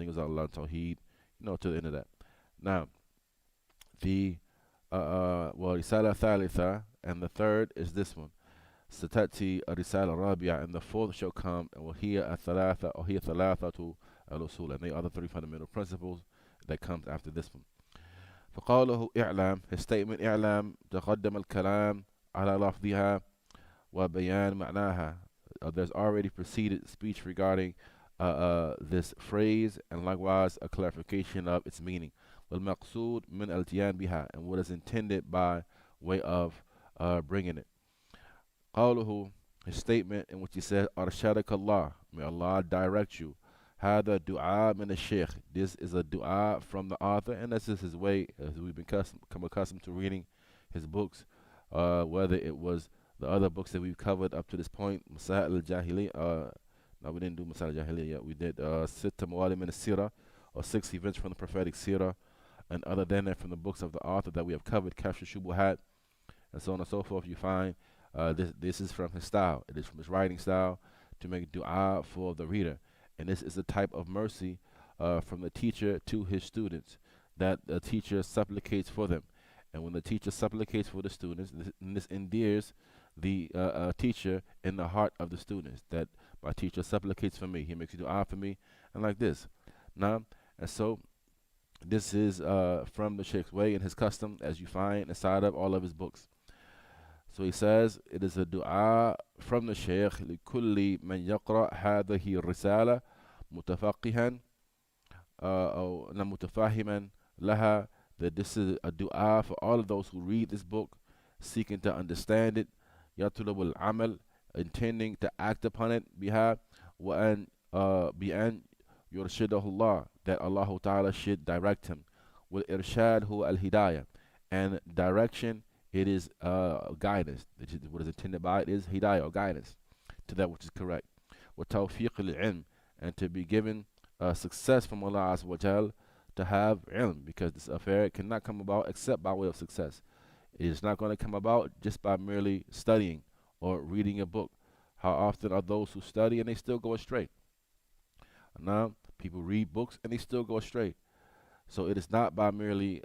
singles out Ilat-Tawheed, to the end of that. Now, the Risala Thalitha, and the third is this one. Satati Risala Rabia, and the fourth shall come, and will hear a Thalatha, or hear Thalatha to Al-Usul, and the other three fundamental principles that comes after this one. فقوله إعلام, his statement إعلام تقدم الكلام على لفظها وبيان معناها. There's already preceded speech regarding this phrase, and likewise a clarification of its meaning. والمقصود من الاتيان بها, and what is intended by way of bringing it. قوله, his statement in which he said أرشدك الله, may Allah direct you. هذا دعاء من الشيخ, this is a dua from the author, and that's just his way, as we've become accustomed to reading his books, whether it was the other books that we've covered up to this point. Masail al-Jahiliyyah, no, we didn't do Masail al-Jahiliyyah yet. We did Sitta Mawalim min al-Sirah, or 6 events from the prophetic Sirah, and other than that from the books of the author that we have covered, Kashf Shubuhat, and so on and so forth. You find this is from his style. It is from his writing style to make dua for the reader. And this is a type of mercy from the teacher to his students, that the teacher supplicates for them. And when the teacher supplicates for the students, this endears the teacher in the heart of the students, that my teacher supplicates for me, he makes dua for me, and like this. Now, and so this is from the Sheikh's way and his custom, as you find inside of all of his books. So he says, it is a dua from the Shaykh لكل من يقرأ هذه الرسالة متفقها أو متفاهما لها, that this is a dua for all of those who read this book, seeking to understand it, يطلب العمل, intending to act upon it, بها وأن بأن يرشده الله, that Allah Ta'ala should direct him. والإرشاد هو الهداية, and direction, it is guidance. What is intended by it is hidayah, or guidance to that which is correct. وتوفيق العلم, and to be given success from Allah Azza wa Jal, to have ilm, because this affair cannot come about except by way of success. It is not going to come about just by merely studying or reading a book. How often are those who study and they still go astray? Now, people read books and they still go astray. So it is not by merely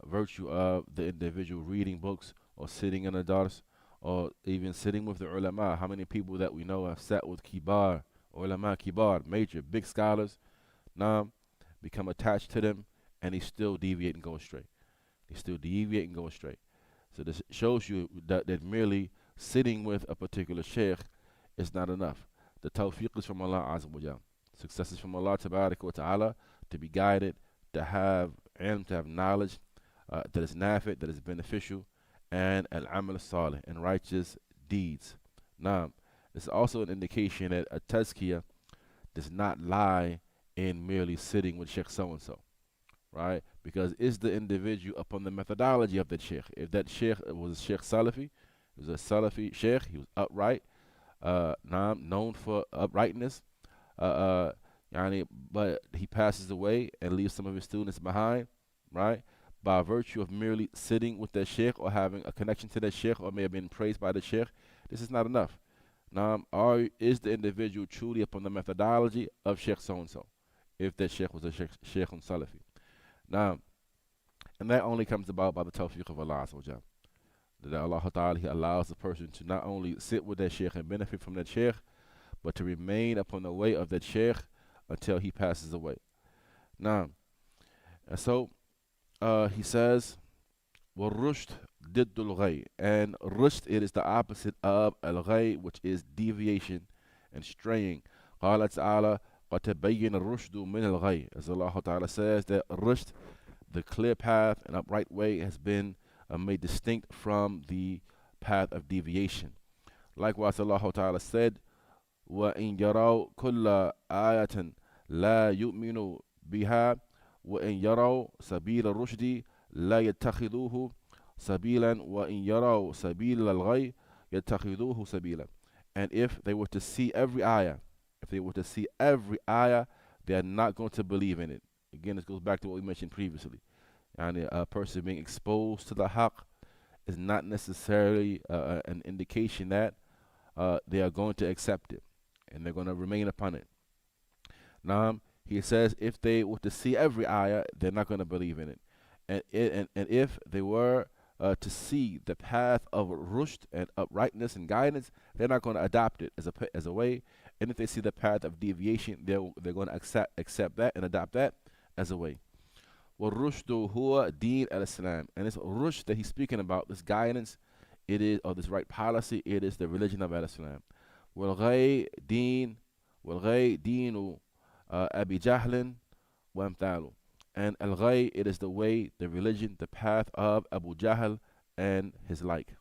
virtue of the individual reading books or sitting in a dars or even sitting with the ulama. How many people that we know have sat with kibar, ulama kibar, major, big scholars, now become attached to them, and they still deviate and go astray. They still deviate and go astray. So this shows you that merely sitting with a particular sheikh is not enough. The tawfiq is from Allah Azza wa Jal. Success is from Allah Tabarak wa Ta'ala, to be guided, to have ilm, to have knowledge that is nafit, that is beneficial, and al-amal salih, and righteous deeds. Now, it's also an indication that a tazkiyah does not lie in merely sitting with Sheikh so-and-so, right? Because is the individual upon the methodology of that Sheikh? If that Sheikh was a Sheikh Salafi, he was a Salafi Sheikh, he was upright, known for uprightness, but he passes away and leaves some of his students behind, right? By virtue of merely sitting with that sheikh or having a connection to that sheikh, or may have been praised by the sheikh, this is not enough. Now, is the individual truly upon the methodology of Sheikh so-and-so, if that sheikh was a sheikh Salafi? Now, and that only comes about by the tawfiq of Allah Azza wa Jal. That Allah Ta'ala, He allows the person to not only sit with that sheikh and benefit from that sheikh, but to remain upon the way of that sheikh until he passes away. Now, and so he says, وَالرُّشْدُ ضِدُّ الْغَيْ, and rushd, it is the opposite of al-ghay, which is deviation and straying. قال تعالى قَدْ تَبَيَّنَ الرُّشْدُ مِنَ الْغَيْ, as Allah Ta'ala says that rushd, the clear path and upright way, has been made distinct from the path of deviation. Likewise, Allah Ta'ala said, وَإِنْ يَرَوْا كُلَّ آيَةٍ لَا يُؤْمِنُوا بِهَا وَإِنْ يَرَوْا سَبِيلَ الرُّشْدِ لَا يَتَّخِذُوهُ سَبِيلًا وَإِنْ يَرَوْا سَبِيلَ الْغَيِّ يَتَّخِذُوهُ سَبِيلًا. And if they were to see every ayah, they are not going to believe in it. Again, this goes back to what we mentioned previously. And a person being exposed to the haqq is not necessarily an indication that they are going to accept it and they're going to remain upon it. Now, He says if they were to see every ayah, they're not going to believe in it. And if they were to see the path of rushd and uprightness and guidance, they're not going to adopt it as a way. And if they see the path of deviation, they're going to accept that and adopt that as a way. وَالرُّشْدُ هُوَ دِينُ الْإِسْلَامِ. And this rushd that he's speaking about, this guidance, it is, or this right policy, it is the religion of Islam. وَالْغَيْ دِينُ وَالْغَيْ دِينُ أَبِي جَهْلٍ وَأَمْثَالُهُ. And al-ghay, it is the way, the religion, the path of Abu Jahl and his like.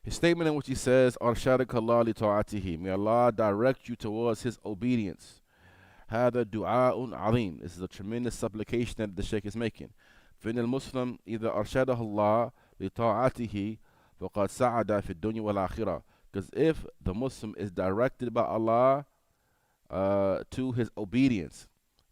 His statement in which he says, Arshadaka Allah li ta'atihi, may Allah direct you towards his obedience. هذا دعاء عظيم. This is a tremendous supplication that the Shaykh is making. فإن المسلم إذا أرشده الله لطاعته فقد سعد في الدنيا والآخرة. Because if the Muslim is directed by Allah to his obedience,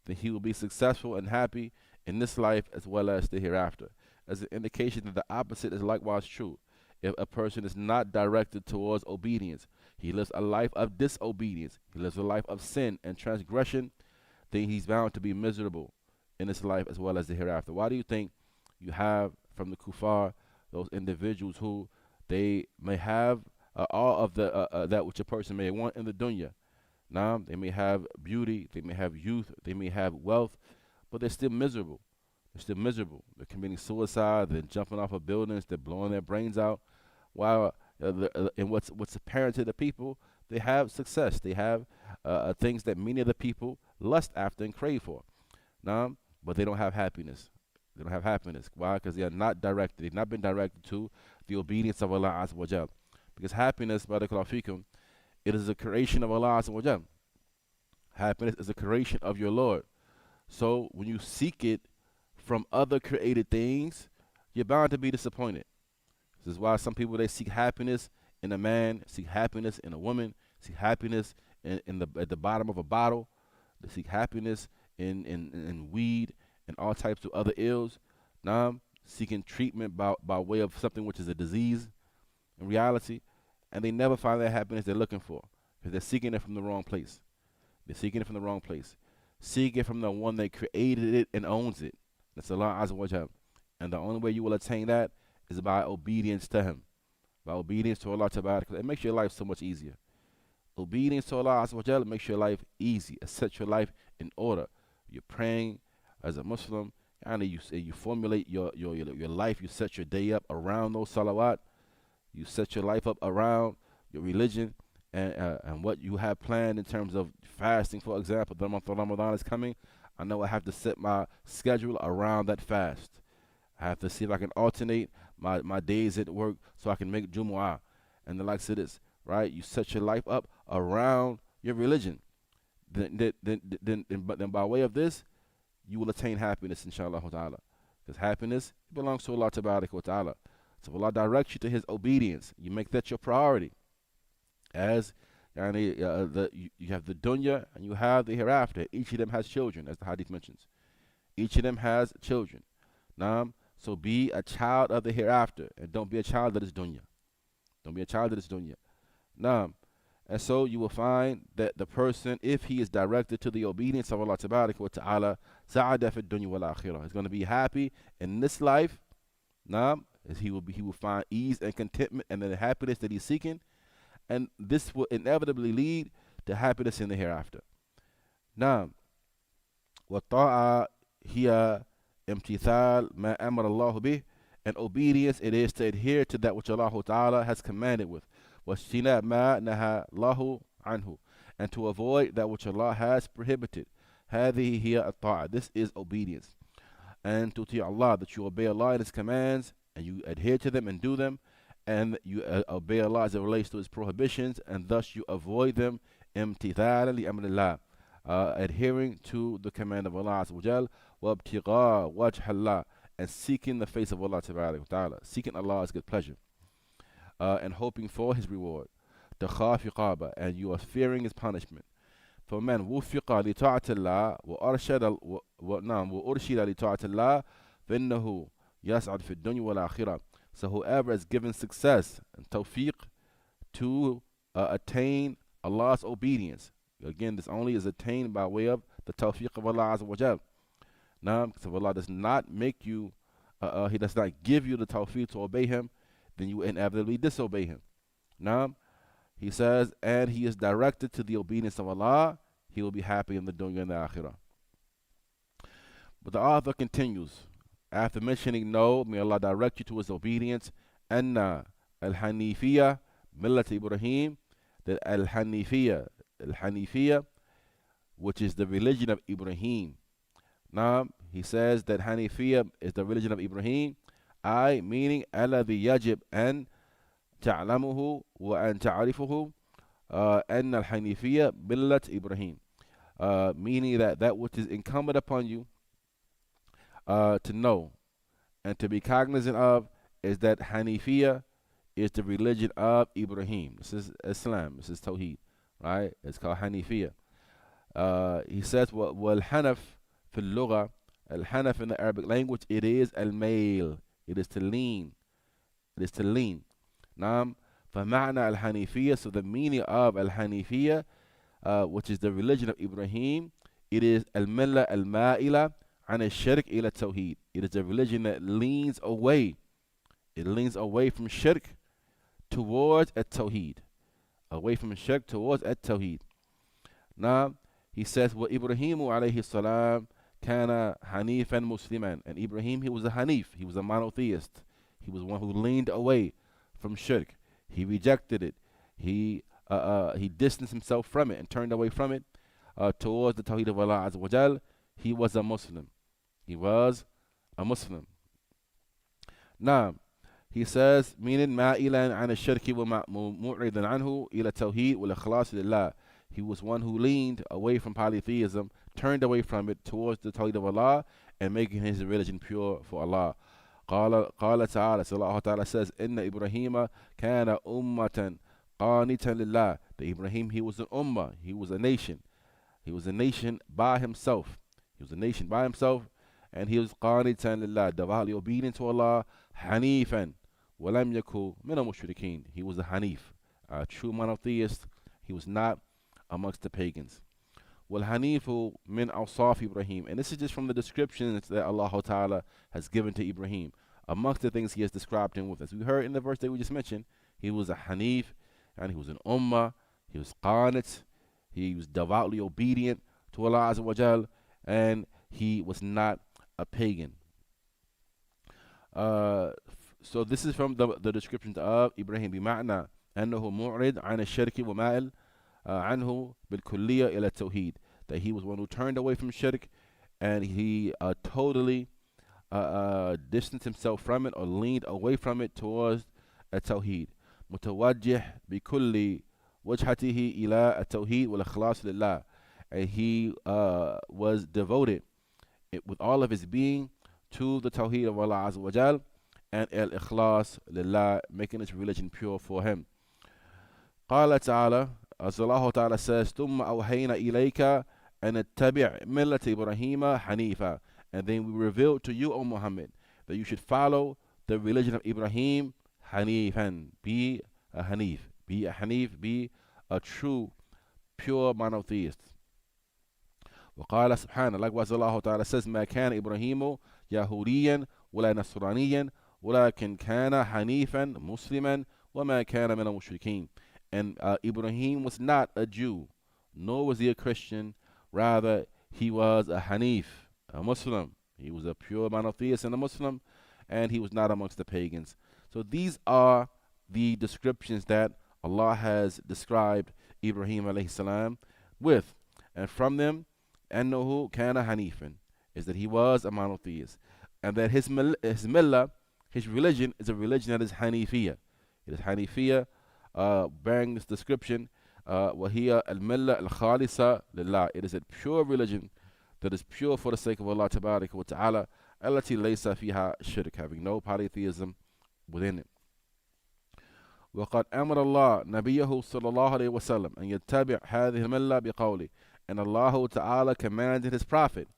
then he will be successful and happy in this life as well as the hereafter. As an indication that the opposite is likewise true. If a person is not directed towards obedience, he lives a life of disobedience, he lives a life of sin and transgression, then he's bound to be miserable in this life as well as the hereafter. Why do you think you have from the kuffar those individuals who they may have all of the that which a person may want in the dunya? Now, they may have beauty, they may have youth, they may have wealth, but they're still miserable. They're still miserable. They're committing suicide, they're jumping off of buildings, they're blowing their brains out. While and what's apparent to the people, they have success. They have things that many of the people lust after and crave for. Now, but they don't have happiness. They don't have happiness. Why? Because they are not directed. They've not been directed to the obedience of Allah Azza wa Jal. Because happiness, barakallahu fikum, it is a creation of Allah Azza wa Jal. Happiness is a creation of your Lord. So when you seek it from other created things, you're bound to be disappointed. This is why some people, they seek happiness in a man, seek happiness in a woman, seek happiness at the bottom of a bottle. They seek happiness in weed and all types of other ills. Now, seeking treatment by way of something which is a disease in reality. And they never find that happiness they're looking for because they're seeking it from the wrong place. They're seeking it from the wrong place. Seek it from the one that created it and owns it. That's Allah Azza wa Jal. And the only way you will attain that is by obedience to Him. By obedience to Allah Tabarak. It makes your life so much easier. Obedience to Allah Azza wa Jal makes your life easy. It sets your life in order. You're praying as a Muslim, and you formulate your life. You set your day up around those salawat. You set your life up around your religion and what you have planned in terms of fasting. For example, the month of Ramadan is coming. I know I have to set my schedule around that fast. I have to see if I can alternate my days at work so I can make Jumu'ah and the likes of this, right? You set your life up around your religion. Then by way of this, you will attain happiness, inshallah ta'ala. Because happiness belongs to Allah Tabarak wa ta'ala. So if Allah directs you to His obedience, you make that your priority. As you have the dunya and you have the hereafter. Each of them has children, as the hadith mentions. Each of them has children. So be a child of the hereafter and don't be a child of this dunya. Don't be a child of this dunya. And so you will find that the person, if he is directed to the obedience of Allah Tabarak wa Ta'ala, sa'ada fi dunya wal akhirah. He's going to be happy in this life. As he will find ease and contentment and the happiness that he's seeking. And this will inevitably lead to happiness in the hereafter. وَالطَّاعَةِ هِيَ امتثال ما أمر الله به. And obedience, it is to adhere to that which Allah Ta'ala has commanded with. وَاجْتِنَابُ مَا نَهَى اللَّهُ عَنْهُ. And to avoid that which Allah has prohibited. هذه هي الطاعة. This is obedience. And to تطيع Allah, that you obey Allah and His commands, and you adhere to them and do them, and you obey Allah as it relates to His prohibitions, and thus you avoid them. امتثالا لأمر الله. Adhering to the command of Allah Azza wa Jal, وابتغاء وجه الله, and seeking the face of Allah Tabarak wa Ta'ala, seeking Allah's good pleasure, and hoping for His reward. تخاف عقابه, and you are fearing His punishment. فمن وفق لطاعة الله وأرشد لطاعة الله فإنه يسعد في الدنيا والآخرة. So whoever is given success and tawfiq to attain Allah's obedience, Again, this only is attained by way of the tawfiq of Allah Azza wa Jal. Now, because if Allah does not make you, He does not give you the tawfiq to obey Him, then you inevitably disobey Him. Now, He says, and he is directed to the obedience of Allah, he will be happy in the dunya and the akhirah. But the author continues, after mentioning, no, may Allah direct you to His obedience, Anna al-Hanifiyya, Millat Ibrahim, that al-Hanifiyya, which is the religion of Ibrahim. Now, he says that Hanifiyya is the religion of Ibrahim, meaning alladhi yajib an تعلمه وأن تعرفه أن الحنيفية ملة إبراهيم, meaning that which is incumbent upon you to know and to be cognizant of is that Hanifiyya is the religion of Ibrahim. This is Islam. This is Tawheed, right? It's called Hanifiyya. He says, وَالْحَنَفْ فِي اللُّغَةِ, al-Hanaf in the Arabic language, it is al-mail. It is to lean. It is to lean. Naam, فمعنى الحنيفية, so the meaning of al-Hanifiyya, which is the religion of Ibrahim, it is al-Milla al-Ma'ila an al-Shirk ila-Tawheed. It is a religion that leans away. It leans away from shirk towards at-Tawheed. Away from shirk towards at-Tawheed. Now, he says, وَإِبْرَهِيمُ عَلَيْهِ السَّلَامُ كَانَ حَنِيفًا مُسْلِمًا. And Ibrahim, he was a Hanif. He was a monotheist. He was one who leaned away from shirk. He rejected it. He distanced himself from it and turned away from it towards the Tawheed of Allah Azza wa Jal. He was a Muslim. He was a Muslim. Now, he says, meaning ma'ilan an al-shirki wa mu'ridan anhu ila tawheed wal ikhlas lillah. He was one who leaned away from polytheism, turned away from it towards the Tawheed of Allah and making his religion pure for Allah. قال تعالى, so Allah Ta'ala says, إن إبراهيم كان أمة قانتا لله. The Ibrahim, he was an ummah, he was a nation. He was a nation by himself. He was a nation by himself, and he was قانتا لله, devoutly obedient to Allah, حنيفا ولم يكن من المشركين. He was a Hanif, a true monotheist. He was not amongst the pagans. وَالْحَنِيفُ مِنْ أَوْصَافِ Ibrahim. And this is just from the descriptions that Allah Ta'ala has given to Ibrahim. Amongst the things he has described him with. As we heard in the verse that we just mentioned, he was a Hanif, and he was an Ummah, he was Qanit, he was devoutly obedient to Allah Azza wa Jal, and he was not a pagan. So this is from the descriptions of Ibrahim. بمعنى أنه معرض عن الشرك ومائل عنه بالكلية إلى التوحيد, that he was one who turned away from shirk and he totally distanced himself from it or leaned away from it towards التوحيد. متوجه بكل وجهته إلى التوحيد والإخلاص لله, and he was devoted with all of his being to the Tawheed of Allah Azza wa Jal and al-Ikhlas lillah, making his religion pure for him. قال تعالى, as Allah Ta'ala says, ثُمَّ أَوْحَيْنَا إِلَيْكَ أَنَ اتَّبِعْ مِلَّةَ إِبْرَاهِيمَ حَنِيفًا. And then we revealed to you, O Muhammad, that you should follow the religion of Ibrahim, Hanifan. Be a Hanif. Be a Hanif. Be a true, pure monotheist. وقال سبحانه, likewise Allah Ta'ala says, ما كان إبراهيم يهوديا ولا نصرانيا ولكن كان حنيفا مسلما وما كان من المشركين. And Ibrahim was not a Jew, nor was he a Christian. Rather, he was a Hanif, a Muslim. He was a pure monotheist and a Muslim, and he was not amongst the pagans. So these are the descriptions that Allah has described Ibrahim alayhi salam with. And from them, أنه كان حنيفا, is that he was a monotheist. And that his millah, his religion, is a religion that is Hanifiyya. It is Hanifiyya, bearing this description, وَهِيَ الْمِلَّةِ الْخَالِصَةِ لِلَّهِ. It is a pure religion that is pure for the sake of Allah Tabaraka wa Ta'ala, التي ليس فيها شرك, having no polytheism within it. وقد أمر الله نبيه صلى الله عليه وسلم أن يتبع هذه الملة بقوله. And Allah Ta'ala commanded his prophet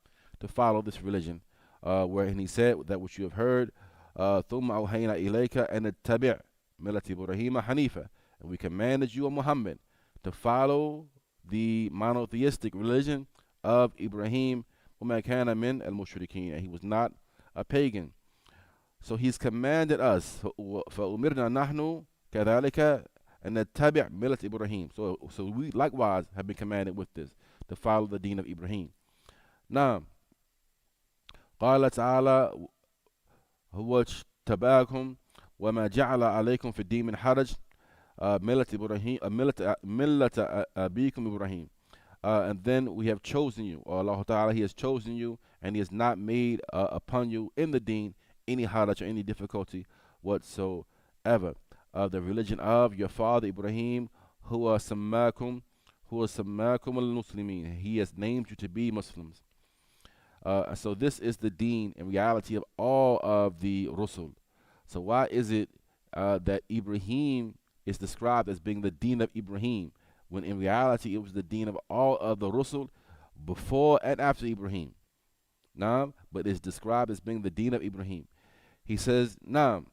to follow this religion, wherein he said that which you have heard, ثُمَّ أَوْحَيْنَا إِلَيْكَ أَنِ اتَّبِعْ مِلَّةَ إِبْرَاهِيمَ حَنِيفًا. And we commanded you, O Muhammad, to follow the monotheistic religion of Ibrahim, وَمَا كَانَ مِنْ الْمُشْرِكِينَ, and he was not a pagan. So he's commanded us, فَأُمِرْنَا نَحْنُ كَذَلِكَ أَن نَتَّبِعْ مِلَّةَ Ibrahim. So we likewise have been commanded with this, to follow the deen of Ibrahim. Now, قال تعالى هو اجتباكم وما جعل عليكم في الدين من حرج ملة إبراهيم ملة أبيكم إبراهيم. And then we have chosen you, or Allah Ta'ala, He has chosen you, and He has not made upon you in the deen any haraj or any difficulty whatsoever. The religion of your father Ibrahim, huwa sammakum al-muslimin. He has named you to be Muslims. So this is the deen in reality of all of the Rusul. So why is it that Ibrahim is described as being the deen of Ibrahim, when in reality it was the deen of all of the Rusul before and after Ibrahim? Naam, but it's described as being the deen of Ibrahim. He says, Naam,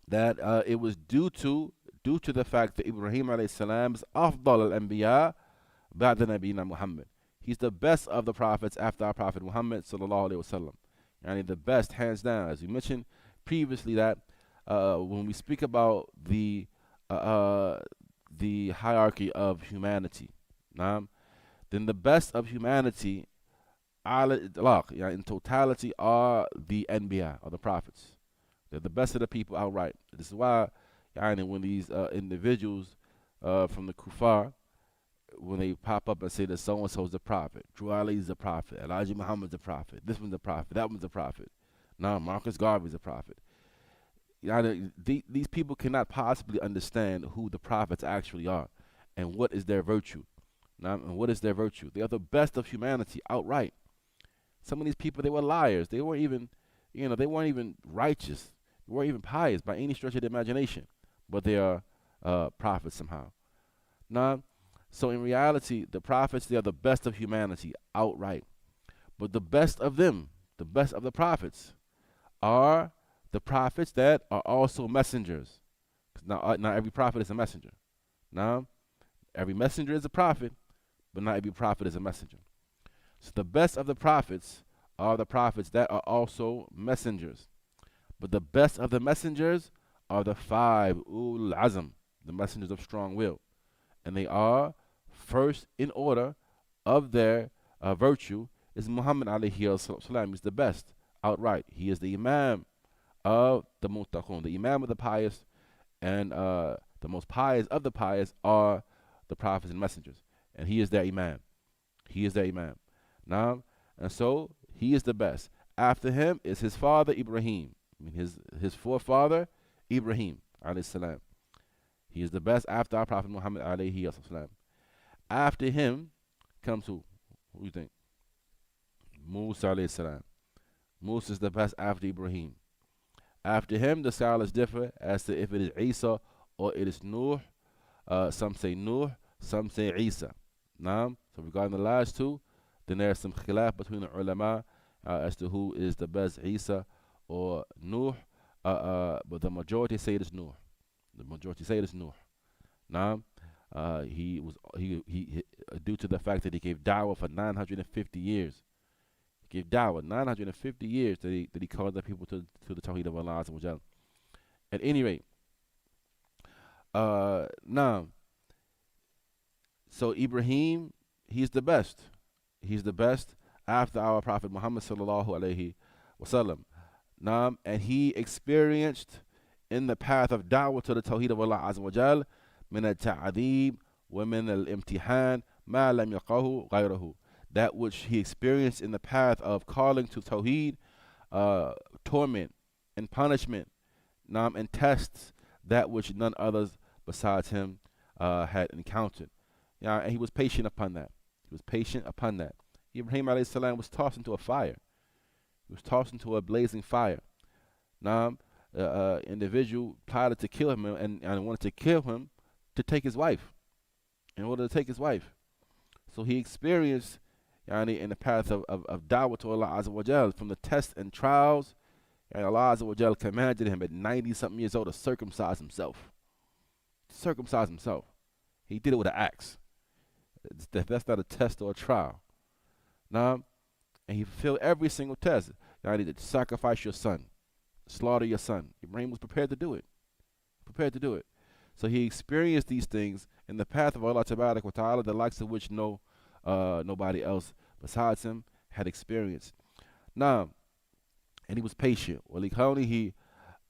that it was due to the fact that Ibrahim alayhi salam is afdal al-anbiya ba'da nabiyina Muhammad. He's the best of the prophets after our prophet Muhammad sallallahu alayhi wasallam. And the best, hands down. As we mentioned previously, that when we speak about the hierarchy of humanity, naam, then the best of humanity in totality are the Anbiya, or the prophets. They're the best of the people outright. This is why when these individuals from the Kufar, when they pop up and say that so-and-so is the prophet, Drew Ali is the prophet, Elijah Muhammad is the prophet, this one's the prophet, that one's the prophet, now Marcus Garvey is the prophet. These people cannot possibly understand who the prophets actually are and what is their virtue. And what is their virtue? They are the best of humanity outright. Some of these people, they were liars. They weren't even, they weren't even righteous. They weren't even pious by any stretch of the imagination. But they are prophets somehow. Now, so in reality, the prophets, they are the best of humanity outright. But the best of them, the best of the prophets, are the prophets that are also messengers. Not every prophet is a messenger. Now, every messenger is a prophet, but not every prophet is a messenger. So the best of the prophets are the prophets that are also messengers. But the best of the messengers are the 5 Ulul Azm, the messengers of strong will. And they are, first in order of their virtue, is Muhammad alayhi salam. He's the best outright. He is the Imam of the Muttaqun, the Imam of the pious, and the most pious of the pious are the prophets and messengers. And he is their Imam. He is their Imam. Now, and so he is the best. After him is his father Ibrahim. His forefather Ibrahim alayhi salam. He is the best after our Prophet Muhammad alayhi salam. After him comes who? Who do you think? Musa alayhi salam. Musa is the best after Ibrahim. After him, the scholars differ as to if it is Isa or it is Nuh. Some say Nuh, some say Isa. Naam. So regarding the last two, then there's some khilaf between the ulama as to who is the best, Isa or Nuh. But the majority say it is Nuh. The majority say it is Nuh. Naam. He due to the fact that he gave da'wah for 950 years. He gave da'wah 950 years that he called the people to the Tawheed of Allah Azza wa Jal. At any rate, now, so Ibrahim, he's the best. He's the best after our Prophet Muhammad sallallahu alayhi wasallam. Naam, and he experienced in the path of da'wah to the Tawheed of Allah Azza wa Jal min al-ta'adib wa min al-imtihan ma lam yaqahu ghayrahu. That which he experienced in the path of calling to Tawheed, torment and punishment, naam, and tests, that which none others besides him had encountered. And he was patient upon that. He was patient upon that. Ibrahim alayhi salam was tossed into a fire. He was tossed into a blazing fire. Now, individual plotted to kill him and wanted to kill him to take his wife. In order to take his wife. So he experienced in the path of da'wah to Allah Azza wa Jal, from the tests and trials, and Allah Azza wa Jal commanded him at 90-something years old to circumcise himself. Circumcise himself. He did it with an axe. That's not a test or a trial. Now, and he fulfilled every single test. Now, I need to sacrifice your son, slaughter your son. Ibrahim was prepared to do it. Prepared to do it. So he experienced these things in the path of Allah Tabarak wa Ta'ala, the likes of which nobody else besides him had experienced. Now, and he was patient. He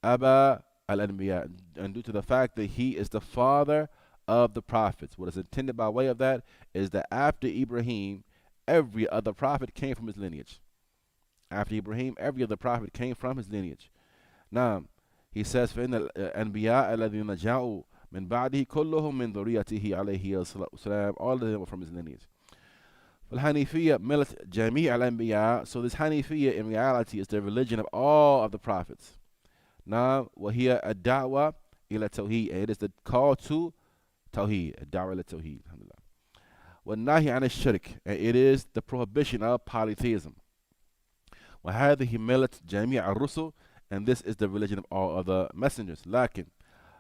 Abba al-Anbiya, and due to the fact that he is the father of the prophets. What is intended by way of that is that after Ibrahim, every other prophet came from his lineage. After Ibrahim, every other prophet came from his lineage. Now, he says, فَإِنَّ الْأَنْبِيَاءَ الَّذِينَ جَاءُوا مِنْ بَعْدِهِ كُلُّهُم مِنْ ذُرِّيَّتِهِ عَلَيْهِ السَّلَامُ. All of them were from his lineage. فالحنيفية ملت جميع الأنبياء. So this Hanifiyya in reality is the religion of all of the prophets. Now, وهي الدعوة إلى التوحيد. It is the call to Tawheed. الدعوة إلى التوحيد. والنهي عن الشرك. And it is the prohibition of polytheism. وهذه ملت جميع الرسل. And this is the religion of all other messengers. لكن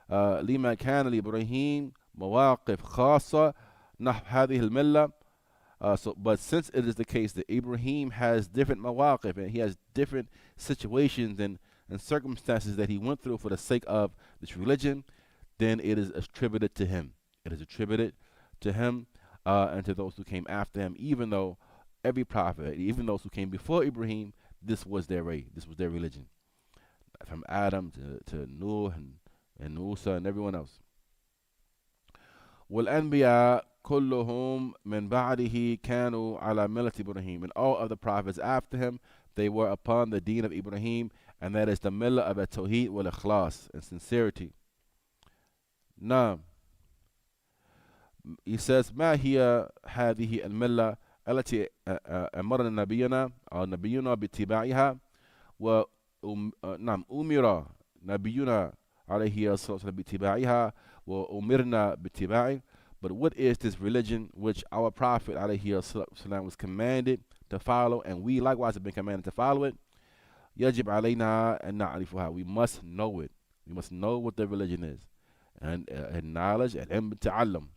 لما كان لإبراهيم مواقف خاصة نحو هذه الملة. But since it is the case that Ibrahim has different mawaqif and he has different situations and circumstances that he went through for the sake of this religion, then it is attributed to him. It is attributed to him and to those who came after him, even though every prophet, even those who came before Ibrahim, this was their way, this was their religion. From Adam to Nuh and Musa and everyone else. وَالْأَنْبِيَاء كُلُّهُمْ مِنْ بَعْدِهِ كَانُوا عَلَى مِلَّةِ إِبْرَاهِيمَ. And all of the prophets after him, they were upon the deen of Ibrahim, and that is the millah of at-Tawheed wal-Ikhlas, and sincerity. Now, he says, ما هي هذه الملة التي أمرنا نبينا أو نبينا باتباعها نعم أمر نبينا عليه الصلاة والسلام باتباعها وأمرنا باتباعه. But what is this religion which our Prophet عليه الصلاة والسلام was commanded to follow, and we likewise have been commanded to follow it? يجب علينا أن نعرفها. We must know it. We must know what the religion is. And knowledge and ilm ta'allam.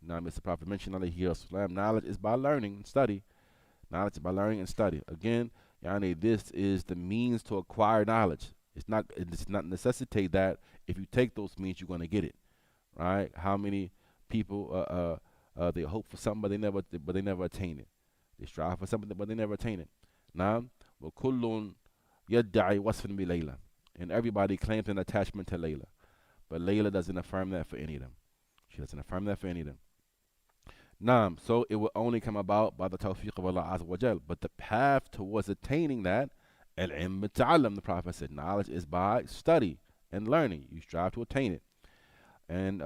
Now, Mr. Prophet mentioned عليه الصلاة والسلام, knowledge is by learning and study. Knowledge is by learning and study. Again, yani, this is the means to acquire knowledge. It does not necessitate that if you take those means, you're going to get it. Right? How many people they hope for something, but they never attain it. They strive for something, but they never attain it. Now, وَكُلٌّ يَدَّعِي وَصْفٍ بِلَيْلَى. And everybody claims an attachment to Layla. But Layla doesn't affirm that for any of them. She doesn't affirm that for any of them. Naam, so it will only come about by the tawfiq of Allah Azza wa Jal. But the path towards attaining that, al-ilm ta'allam, the Prophet said, knowledge is by study and learning. You strive to attain it. And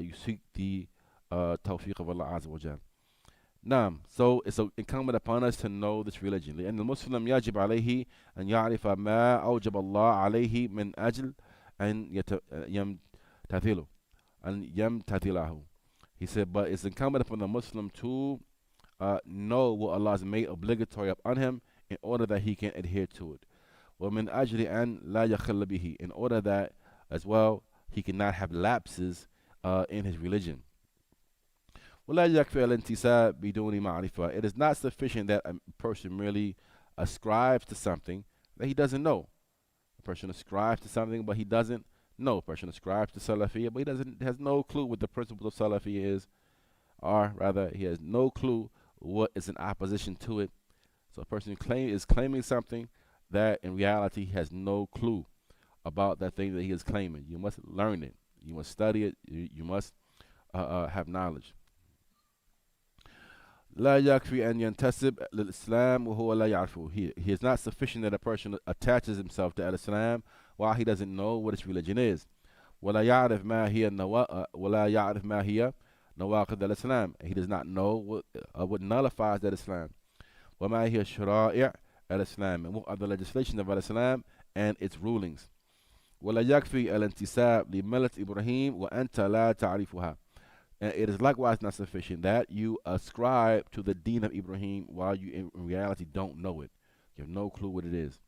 you seek the tawfiq of Allah Azza wa Jal. Naam, so it's incumbent upon us to know this religion. لأن المسلم يجب عليه أن يعرف ما أوجب الله عليه من أجل أن يمتثله. أن يمتثله. He said, but it's incumbent upon the Muslim to know what Allah has made obligatory upon him in order that he can adhere to it. وَمِنْ أَجْلِ أَنْ لَا يَخِلَّ بِهِ. In order that, as well, he cannot have lapses in his religion. وَلَا يَكْفِي الْإِنْتِسَابِ بِدُونِ مَعْرِفَةٍ. It is not sufficient that a person really ascribes to something that he doesn't know. A person ascribes to something, but he doesn't know. A person ascribes to Salafiyya, but he has no clue what the principles of Salafiyya is, or rather, he has no clue what is in opposition to it. So a person is claiming something that in reality he has no clue about that thing that he is claiming. You must learn it. You must study it. You must have knowledge. لا يكفي أن ينتسب للإسلام وهو لا يعرفه. He is not sufficient that a person attaches himself to Islam while he doesn't know what his religion is. ولا يعرف ما هي نواقض الإسلام. He does not know what nullifies that Islam. وما هي شرائع الإسلام, and what are the legislation of Islam and its rulings. ولا يكفي الانتساب لملة إبراهيم وأنت لا تعرفها. And it is likewise not sufficient that you ascribe to the deen of Ibrahim while you in reality don't know it. You have no clue what it is.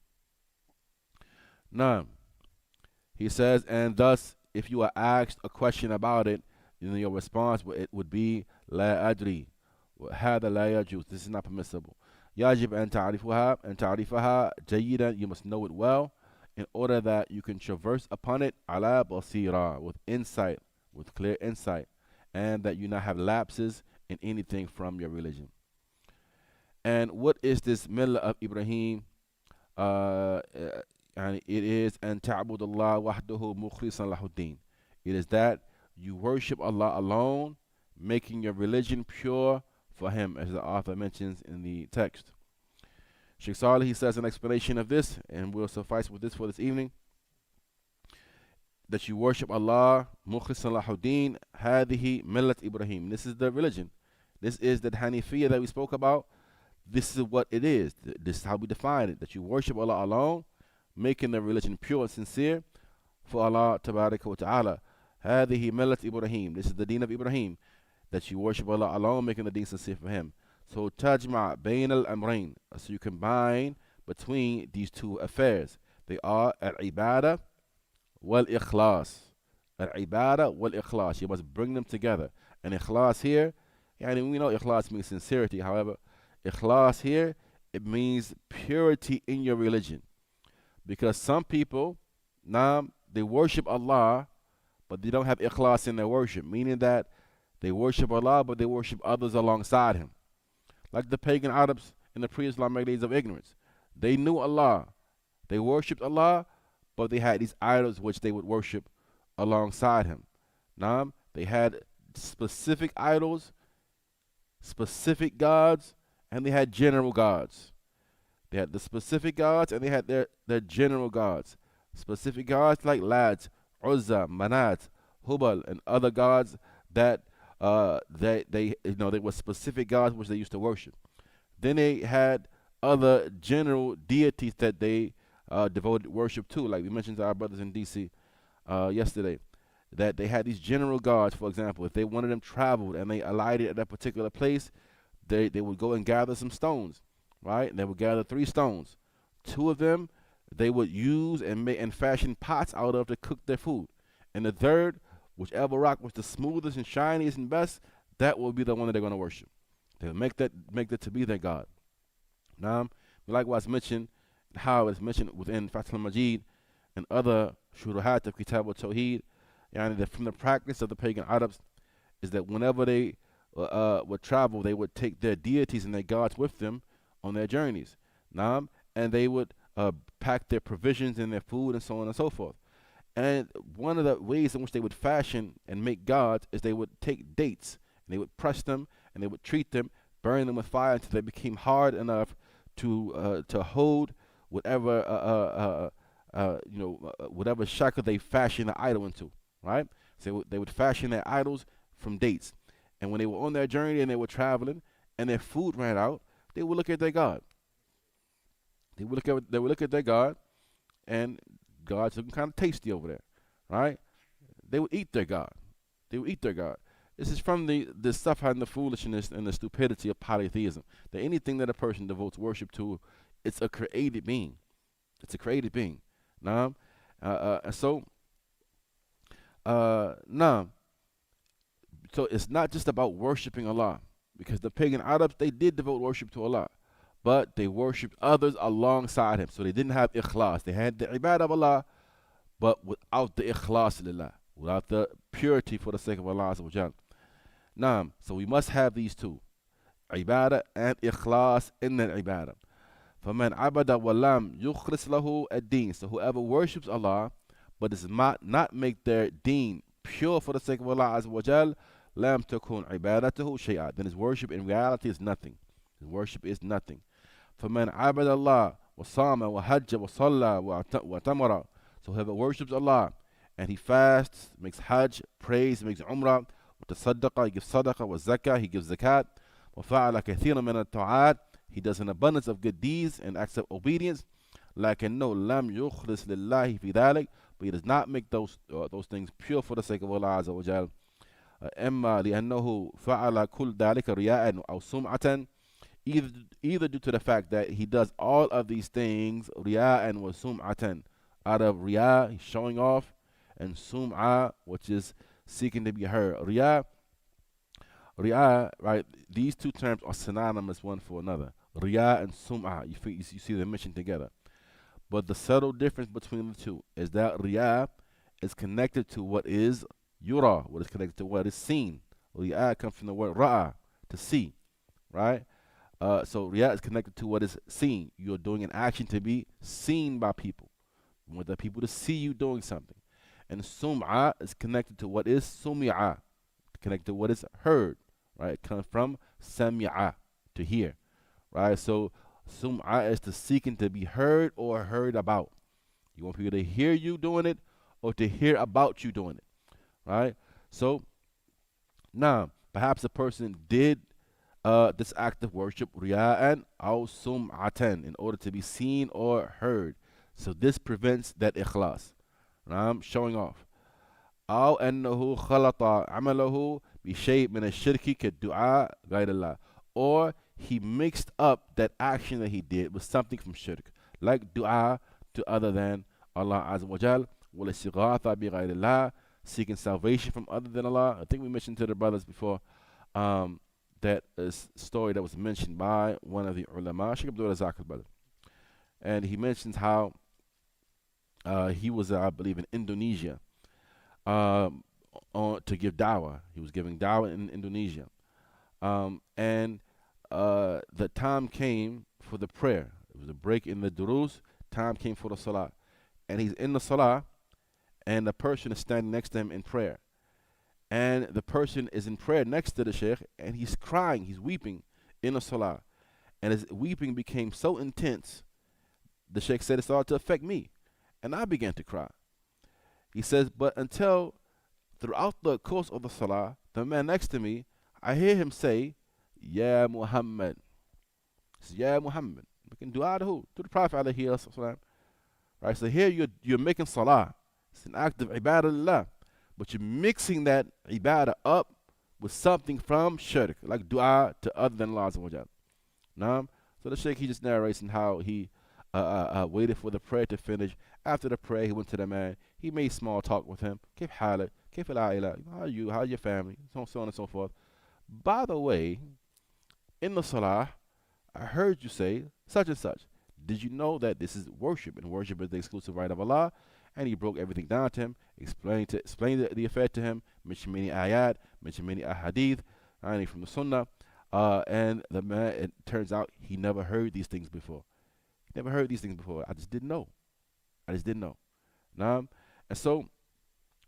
Now, he says, and thus, if you are asked a question about it, then your response would be, La adri, هذا لا يجوز. This is not permissible. يجب أن تعرفها جيدا. You must know it well in order that you can traverse upon it على بصيرة, with insight, with clear insight, and that you not have lapses in anything from your religion. And what is this millah of Ibrahim? And it is أن تعبد الله وحده مخلصا له الدين. It is that you worship Allah alone, making your religion pure for Him, as the author mentions in the text. Sheikh Salih, he says an explanation of this, and we'll suffice with this for this evening, that you worship Allah مخلصا له الدين. هذه ملة Ibrahim. This is the religion. This is the Hanifiyya that we spoke about. This is what it is. This is how we define it, that you worship Allah alone, making the religion pure and sincere for Allah tabaraka wa ta'ala. هذه ملة Ibrahim. This is the deen of Ibrahim, that you worship Allah alone, making the deen sincere for Him. So tajma' bayn al-amrayn. So you combine between these two affairs. They are al-ibadah wal-ikhlas. Al-ibadah wal-ikhlas. You must bring them together. And ikhlas here, and we know ikhlas means sincerity. However, ikhlas here, it means purity in your religion. Because some people, they worship Allah, but they don't have ikhlas in their worship, meaning that they worship Allah, but they worship others alongside Him. Like the pagan Arabs in the pre-Islamic days of ignorance. They knew Allah. They worshipped Allah, but they had these idols which they would worship alongside Him. They had specific idols, specific gods, and they had general gods. They had the specific gods, and they had their general gods. Specific gods like Lat, Uzza, Manat, Hubal, and other gods that they were specific gods which they used to worship. Then they had other general deities that they devoted worship to, like we mentioned to our brothers in DC yesterday, that they had these general gods. For example, if they wanted them traveled and they alighted at that particular place, they would go and gather some stones, right? And they would gather 3 stones. 2 of them they would use and fashion pots out of to cook their food. And the third, whichever rock was the smoothest and shiniest and best, that will be the one that they're going to worship. They'll make that to be their God. Now, we likewise mentioned how it's mentioned within Fath al-Majid and other shuruhat of Kitab al-Tawheed, that from the practice of the pagan Arabs is that whenever they would travel, they would take their deities and their gods with them on their journeys. And they would pack their provisions and their food and so on and so forth. And one of the ways in which they would fashion and make gods is they would take dates and they would press them and they would treat them, burn them with fire until they became hard enough to hold whatever whatever shackle they fashion the idol into, right? So they would fashion their idols from dates. And when they were on their journey and they were traveling and their food ran out, they would look at their God. They would look at their God, and God's looking kind of tasty over there, right? They would eat their God. This is from the stuff and the foolishness and the stupidity of polytheism. That anything that a person devotes worship to, it's a created being. It's a created being. So it's not just about worshiping Allah, because the pagan Arabs, they did devote worship to Allah, but they worshipped others alongside Him. So they didn't have ikhlas. They had the ibadah of Allah, but without the ikhlas lillah, without the purity for the sake of Allah Azza wa Jal. So we must have these two, ibadah and ikhlas in the ibadah. فَمَنْ عَبَدَ وَلَمْ يُخْلِصْ لَهُ الدِّينِ. So whoever worships Allah, but does not make their deen pure for the sake of Allah Azza wa Jal, لَمْ تَكُنْ عِبَادَتُهُ شَيْئًا. Then his worship in reality is nothing. His worship is nothing. فَمَنْ عَبَدَ اللَّهِ وَصَامَ وَحَجَّ وَصَلَّى وَتَمَرَ. So whoever worships Allah and he fasts, makes hajj, prays, makes umrah, وتصدق, he gives sadaqah, وزكاة, he gives zakat, وفعل كثيرا من الطاعات, he does an abundance of good deeds and acts of obedience, لكنه لم يخلص لله في ذلك, but he does not make those things pure for the sake of Allah Azza wa Jal. إما لأنه فعل كل ذلك رياء أو سمعة, either due to the fact that he does all of these things رياء وسمعة, out of riyah, he's showing off, and sum'ah, which is seeking to be heard. Riyah, Riya, right? These two terms are synonymous one for another. Riya and sum'ah, you see them mentioned together. But the subtle difference between the two is that riya is connected to what is yura, what is connected to what is seen. Riya comes from the word ra'a, to see, right? So riya is connected to what is seen. You're doing an action to be seen by people. You want the people to see you doing something. And sum'a is connected to what is sumi'a, connected to what is heard, right? It comes from sami'a, to hear, right? So sum'a is to seeking to be heard or heard about. You want people to hear you doing it or to hear about you doing it, right? So now, perhaps a person did this act of worship riya'an aw sum'atan in order to be seen or heard. So this prevents that ikhlas, showing off. أو أنه خلط عمله بشيء من الشرك كالدعاء غير الله, or he mixed up that action that he did with something from shirk, like dua to other than Allah Azza wa Jal, والاستغاثة بغير الله, seeking salvation from other than Allah. I think we mentioned to the brothers before that story that was mentioned by one of the ulama, Sheikh Abdul Razak brother, and he mentions how he was, I believe, in Indonesia to give dawah. He was giving dawah in Indonesia. And the time came for the prayer. It was a break in the durus. Time came for the salah. And he's in the salah, and the person is standing next to him in prayer. And the person is in prayer next to the sheikh, and he's crying, he's weeping in the salah. And his weeping became so intense, the sheikh said it started to affect me. And I began to cry. He says, but until throughout the course of the salah, the man next to me, I hear him say, Ya Muhammad. He says, Ya Muhammad. Making dua to who? To the Prophet alayhi wasallam. Right, so here you're making salah. It's an act of ibadah, but you're mixing that ibadah up with something from shirk, like dua to other than Allah Azza wa Jal. So the sheikh, he just narrates how he waited for the prayer to finish. After the prayer, he went to the man. He made small talk with him. Kif halak, kif al-aila, how are you, how's your family, so on and so forth. By the way, in the salah, I heard you say such and such. Did you know that this is worship, and worship is the exclusive right of Allah? And he broke everything down to him, explained the affair to him, mentioned many ayat, mentioned many ahadith, from the sunnah. And the man, it turns out he never heard these things before. Never heard these things before. I just didn't know. And so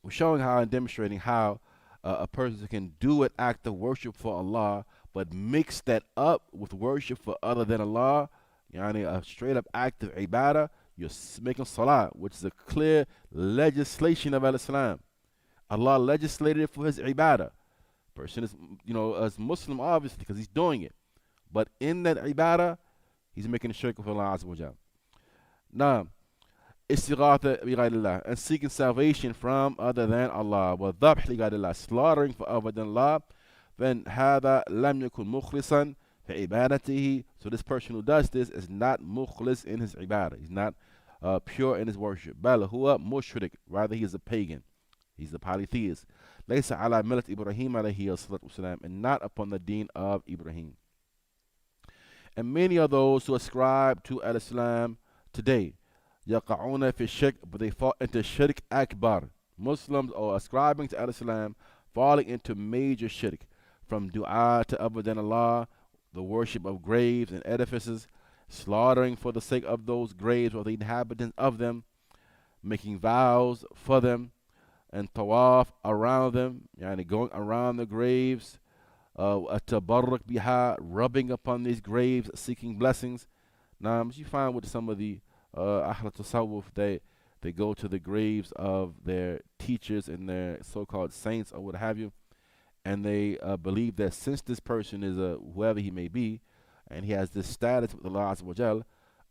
we're showing how and demonstrating how a person can do an act of worship for Allah, but mix that up with worship for other than Allah. A straight up act of ibadah. You're making salah, which is a clear legislation of Al-Islam. Allah legislated it for his ibadah. Person is, as Muslim, obviously, because he's doing it. But in that ibadah, he's making a shirk with Allah Azza wa Jal. Now, istighatha bi ghayrillah, and seeking salvation from other than Allah. Wa dhabh li ghayrillah, slaughtering for other than Allah. Then hada lam yakun mukhlisan fi ibadatihi. So this person who does this is not mukhlis in his ibadah. He's not pure in his worship. Bal huwa mushrik, rather he is a pagan. He's a polytheist. Laysa ala millat Ibrahim alayhi salatu wasalam, and not upon the deen of Ibrahim. And many of those who ascribe to al-Islam today, yaqa'una fi shirk, but they fall into shirk akbar. Muslims are ascribing to al-Islam, falling into major shirk, from dua to other than Allah, the worship of graves and edifices, slaughtering for the sake of those graves or the inhabitants of them, making vows for them, and tawaf around them, going around the graves, tabarruk biha, rubbing upon these graves, seeking blessings. Now, as you find with some of the Ahl Tasawwuf, they go to the graves of their teachers and their so-called saints or what have you, and they believe that since this person is whoever he may be, and he has this status with Allah Azza wa Jal,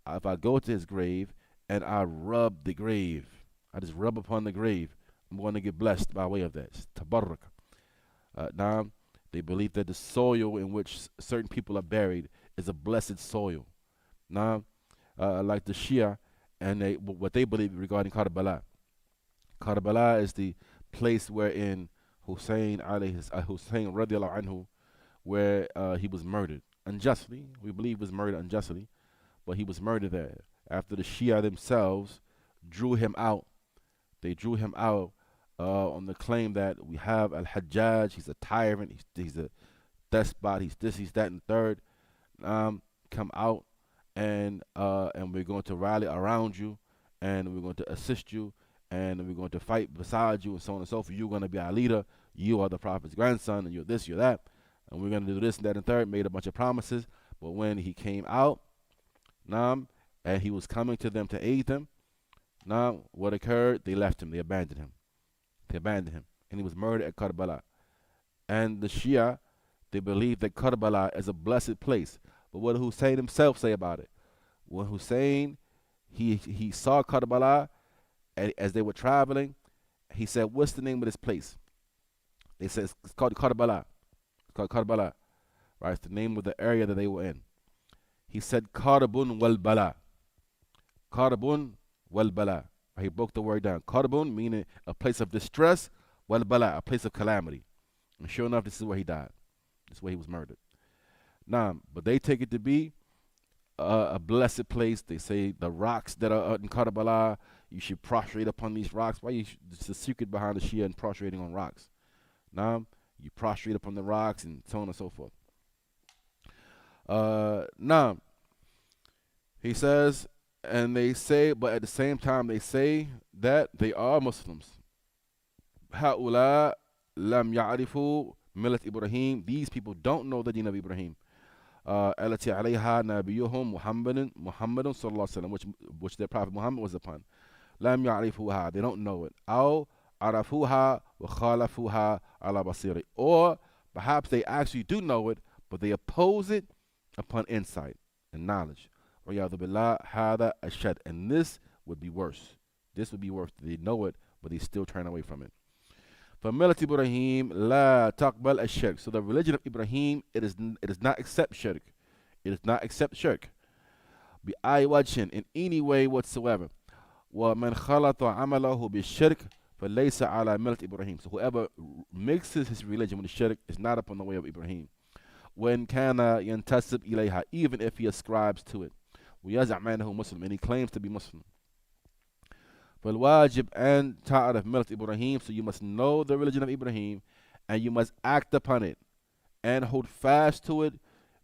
if I go to his grave and I rub the grave, I just rub upon the grave, I'm going to get blessed by way of that. It's tabarruk. Now, they believe that the soil in which certain people are buried is a blessed soil. Now, like the Shia, and what they believe regarding Karbala. Karbala is the place wherein Hussein radiallahu anhu where he was murdered unjustly. We believe he was murdered unjustly, but he was murdered there after the Shia themselves drew him out. They drew him out on the claim that we have Al-Hajjaj. He's a tyrant. He's a despot. He's this. He's that, and third. Come out, and we're going to rally around you, and we're going to assist you, and we're going to fight beside you, and so on and so forth. You're going to be our leader. You are the prophet's grandson, and you're this, you're that, and we're going to do this and that and third. Made a bunch of promises, but when he came out, and he was coming to them to aid them, what occurred? They left him. They abandoned him. And he was murdered at Karbala. And the Shia, they believe that Karbala is a blessed place. But what did Hussein himself say about it? When Hussein, he saw Karbala, and as they were traveling, he said, "What's the name of this place?" They said, "It's called Karbala." It's called Karbala, right? It's the name of the area that they were in. He said, "Karbun wal Bala." Karbun wal Bala. He broke the word down. Karbun meaning a place of distress, wal Bala, a place of calamity. And sure enough, this is where he died. This is where he was murdered. But they take it to be a blessed place. They say the rocks that are in Karbala, you should prostrate upon these rocks. Why? It's the secret behind the Shia and prostrating on rocks. You prostrate upon the rocks and so on and so forth. He says, and they say, but at the same time they say that they are Muslims. هؤلاء لم يعرفوا ملة إبراهيم. These people don't know the deen of Ibrahim. التي عليها نبيهم محمد صلى الله عليه وسلم, which their prophet Muhammad was upon. لم يعرفوها. They don't know it. أو عرفوها وخالفوها على بصيرة. Or perhaps they actually do know it, but they oppose it upon insight and knowledge. وَيَعْذُ بِاللَّهِ هَذَا أَشَدْ. And this would be worse. This would be worse. They know it, but they still turn away from it. فَمِلَّةِ إِبْرَاهِيمَ لَا تَقْبَلْ الشِّرْكَ. So the religion of Ibrahim, it does not accept shirk. It does not accept shirk. بِأَيْ وَجْهٍ, in any way whatsoever. وَمَنْ خَلَطَ عَمَلَهُ بِالشِّرْكِ فَلَيْسَ عَلَى مِلَّةِ إِبْرَاهِيمَ. So whoever mixes his religion with the shirk is not upon the way of Ibrahim. وَإِنْ كَانَ يَنْتَسِبْ إِلَيْهَا, even if he ascribes to it. وَيَزْعَمْ أَنَّهُ Muslim, and he claims to be Muslim. فالواجب أن تعرف ملة إبراهيم. So you must know the religion of Ibrahim, and you must act upon it and hold fast to it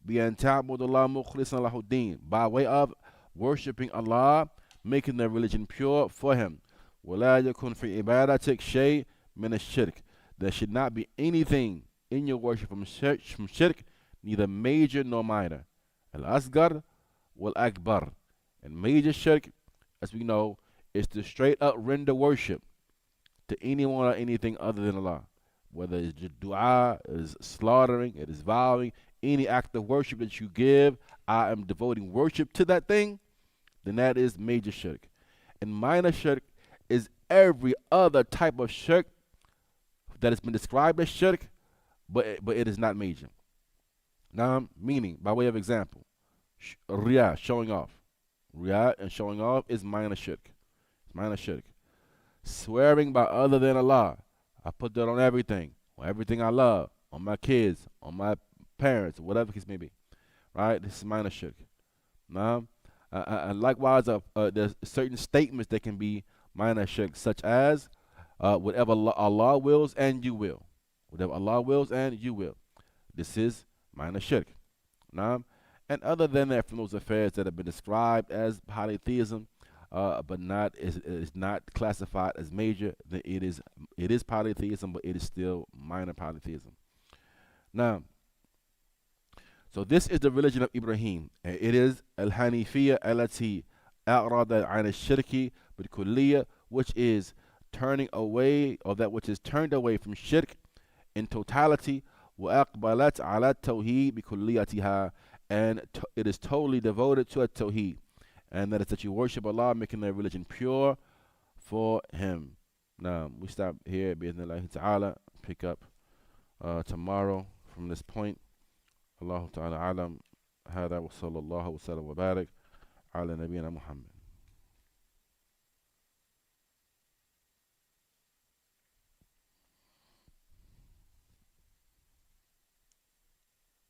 بأن تعبد الله مخلصا له الدين, by way of worshiping Allah, making the religion pure for him. ولا يكن في عبادتك شيء من الشرك. There should not be anything in your worship from shirk, neither major nor minor. Al-Asgar wal-Akbar. And major shirk, as we know, is to straight up render worship to anyone or anything other than Allah. Whether it's dua, it is slaughtering, it is vowing, any act of worship that you give, I am devoting worship to that thing, then that is major shirk. And minor shirk is every other type of shirk that has been described as shirk, but it is not major. Now, meaning, by way of example, riyah, showing off. Riyah and showing off is minor shirk. Minor shirk. Swearing by other than Allah. I put that on everything I love, on my kids, on my parents, whatever case may be. Right? This is minor shirk. And likewise, there's certain statements that can be minor shirk, such as whatever Allah wills and you will. Whatever Allah wills and you will. This is minor shirk. And other than that, from those affairs that have been described as polytheism, but is not classified as major, then it is polytheism, but it is still minor polytheism. Now, so this is the religion of Ibrahim, and it is al-Hanifiyya allati a'rada 'an ash-shirki bil-kulliyya, which is turning away, or that which is turned away from shirk in totality, wa aqbalat 'ala at-Tawheed bi-kulliyatiha, and it is totally devoted to at-Tawheed. And that is that you worship Allah, making their religion pure for Him. Now, we stop here, bi'idhnillahi ta'ala, pick up tomorrow from this point. Allahu ta'ala alam, hada wa sallallahu wa sallam wa barak ala nabiyyina Muhammad.